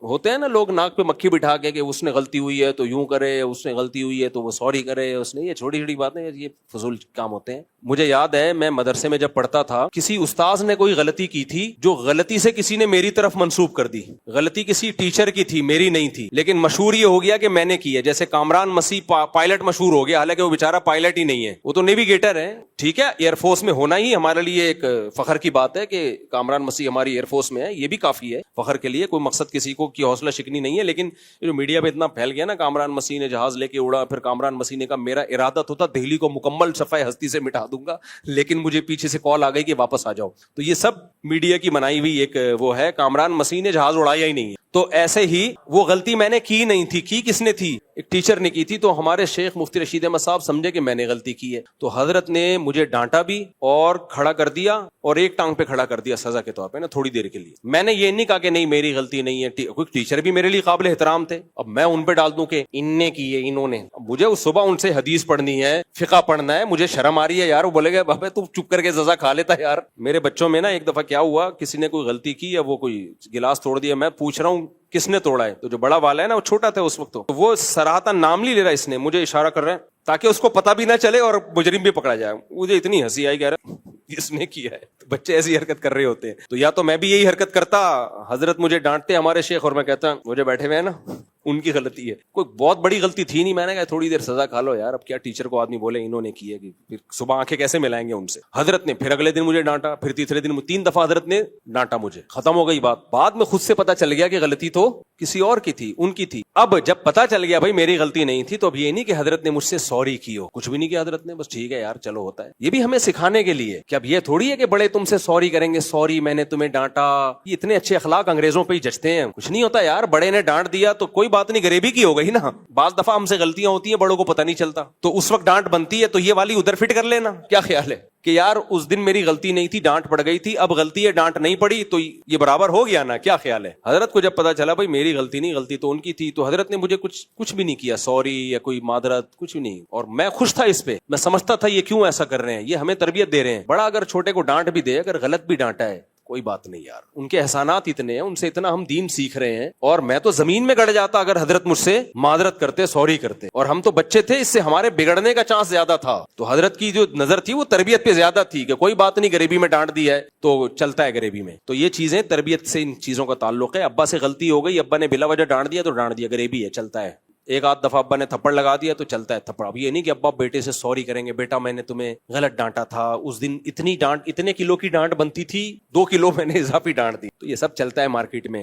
ہوتے ہیں نا لوگ ناک پہ مکھی بٹھا کے کہ اس نے غلطی ہوئی ہے تو یوں کرے, اس نے غلطی ہوئی ہے تو وہ سوری کرے, اس نے, یہ چھوٹی چھوٹی باتیں, یہ فضول کام ہوتے ہیں. مجھے یاد ہے میں مدرسے میں جب پڑھتا تھا, کسی استاذ نے کوئی غلطی کی تھی جو غلطی سے کسی نے میری طرف منسوب کر دی. غلطی کسی ٹیچر کی تھی, میری نہیں تھی, لیکن مشہور یہ ہو گیا کہ میں نے کی ہے. جیسے کامران مسیح پائلٹ مشہور ہو گیا, حالانکہ وہ بیچارہ پائلٹ ہی نہیں ہے, وہ تو نیویگیٹر ہے. ٹھیک ہے, ایئر فورس میں ہونا ہی ہمارے لیے ایک فخر کی بات ہے کہ کامران مسیح ہماری ایئر فورس میں ہے, یہ بھی کافی ہے فخر کے لیے. کوئی مقصد کسی کو کی حوصلہ شکنی نہیں ہے. لیکن جو میڈیا پہ اتنا پھیل گیا نا, کامران مسیح نے جہاز لے کے اڑا, پھر کامران مسیح نے کہا میرا ارادہ تو تھا دہلی کو مکمل صفحہ ہستی سے مٹا دوں گا, لیکن مجھے پیچھے سے کال آ گئی کہ واپس آ جاؤ. تو یہ سب میڈیا کی بنائی ہوئی ایک وہ ہے. کامران مسیح نے جہاز اڑایا ہی نہیں ہے. تو ایسے ہی وہ غلطی میں نے کی نہیں تھی. کی کس نے تھی؟ ایک ٹیچر نے کی تھی. تو ہمارے شیخ مفتی رشید احمد صاحب سمجھے کہ میں نے غلطی کی ہے, تو حضرت نے مجھے ڈانٹا بھی اور کھڑا کر دیا, اور ایک ٹانگ پہ کھڑا کر دیا سزا کے طور پہ نا, تھوڑی دیر کے لیے. میں نے یہ نہیں کہا کہ نہیں میری غلطی نہیں ہے. کوئی ٹیچر بھی میرے لیے قابل احترام تھے, اب میں ان پہ ڈال دوں کہ ان نے کی ہے, انہوں نے. مجھے صبح ان سے حدیث پڑھنی ہے, فقہ پڑھنا ہے, مجھے شرم آ رہی ہے یار. وہ بولے گا بابا تو چپ کر کے سزا کھا لیتا ہے یار. میرے بچوں میں نا ایک دفعہ کیا ہوا, کسی نے کوئی غلطی کی یا وہ کوئی گلاس توڑ دیا, میں پوچھ رہا ہوں کس نے توڑا ہے, تو جو بڑا والا ہے نا وہ چھوٹا تھا اس وقت, تو وہ سراہتا نام نہیں لے رہا, اس نے مجھے اشارہ کر رہا ہے تاکہ اس کو پتہ بھی نہ چلے اور مجرم بھی پکڑا جائے. مجھے اتنی ہنسی آئی, کہہ رہا اس نے کیا ہے. بچے ایسی حرکت کر رہے ہوتے ہیں. تو یا تو میں بھی یہی حرکت کرتا, حضرت مجھے ڈانٹتے ہمارے شیخ, اور میں کہتا مجھے بیٹھے ہوئے ہیں نا ان کی غلطی ہے. کوئی بہت بڑی غلطی تھی نہیں, میں نے کہا تھوڑی دیر سزا کھا لو یار. اب کیا ٹیچر کو آدمی بولے انہوں نے کی ہے, کہ پھر صبح آنکھیں کیسے ملائیں گے ان سے. حضرت نے پھر اگلے دن مجھے ڈانٹا, پھر تیسرے دن 3 دفعہ حضرت نے ڈانٹا مجھے. ختم ہو گئی بات. بعد میں خود سے پتا چل گیا کہ غلطی تو کسی اور کی تھی, ان کی تھی. اب جب پتا چل گیا بھائی میری غلطی نہیں تھی, تو اب یہ نہیں کہ حضرت نے مجھ سے سوری کی ہو, کچھ بھی نہیں کیا حضرت نے, بس ٹھیک ہے یار چلو ہوتا ہے. یہ بھی ہمیں سکھانے کے لیے کہ اب یہ تھوڑی ہے کہ بڑے تم سے سوری کریں گے, سوری میں نے تمہیں ڈانٹا. یہ اتنے اچھے اخلاق انگریزوں پہ ہی جچتے ہیں. کچھ نہیں ہوتا یار, بڑے نے ڈانٹ دیا تو کوئی بات نہیں, غریبی کی ہو گئی نا. بعض دفعہ ہم سے غلطیاں ہوتی ہیں, بڑوں کو پتہ نہیں چلتا, تو اس وقت ڈانٹ بنتی ہے, تو یہ والی ادھر فٹ کر لینا. کیا خیال ہے کہ یار اس دن میری غلطی نہیں تھی, ڈانٹ پڑ گئی تھی, اب غلطی ہے ڈانٹ نہیں پڑی, تو یہ برابر ہو گیا نا. کیا خیال ہے؟ حضرت کو جب پتا چلا بھائی میری غلطی نہیں, غلطی تو ان کی تھی, تو حضرت نے مجھے کچھ بھی نہیں کیا, سوری یا کوئی معذرت کچھ بھی نہیں. اور میں خوش تھا اس پہ. میں سمجھتا تھا یہ کیوں ایسا کر رہے ہیں, یہ ہمیں تربیت دے رہے ہیں. بڑا اگر چھوٹے کو ڈانٹ بھی دے, اگر غلط بھی ڈانٹا ہے کوئی بات نہیں یار, ان کے احسانات اتنے ہیں, ان سے اتنا ہم دین سیکھ رہے ہیں. اور میں تو زمین میں گڑ جاتا اگر حضرت مجھ سے معذرت کرتے, سوری کرتے. اور ہم تو بچے تھے, اس سے ہمارے بگڑنے کا چانس زیادہ تھا. تو حضرت کی جو نظر تھی وہ تربیت پہ زیادہ تھی, کہ کوئی بات نہیں, غریبی میں ڈانٹ دی ہے تو چلتا ہے غریبی میں. تو یہ چیزیں تربیت سے ان چیزوں کا تعلق ہے. ابا سے غلطی ہو گئی, ابا نے بلا وجہ ڈانٹ دیا تو ڈانٹ دیا, غریبی ہے, چلتا ہے. ایک آدھ دفعہ ابا نے تھپڑ لگا دیا تو چلتا ہے تھپڑ. اب یہ نہیں کہ ابا بیٹے سے سوری کریں گے, بیٹا میں نے تمہیں غلط ڈانٹا تھا, اس دن اتنی ڈانٹ, اتنے کلو کی ڈانٹ بنتی تھی, 2 کلو میں نے اضافی ڈانٹ دی. تو یہ سب چلتا ہے مارکیٹ میں.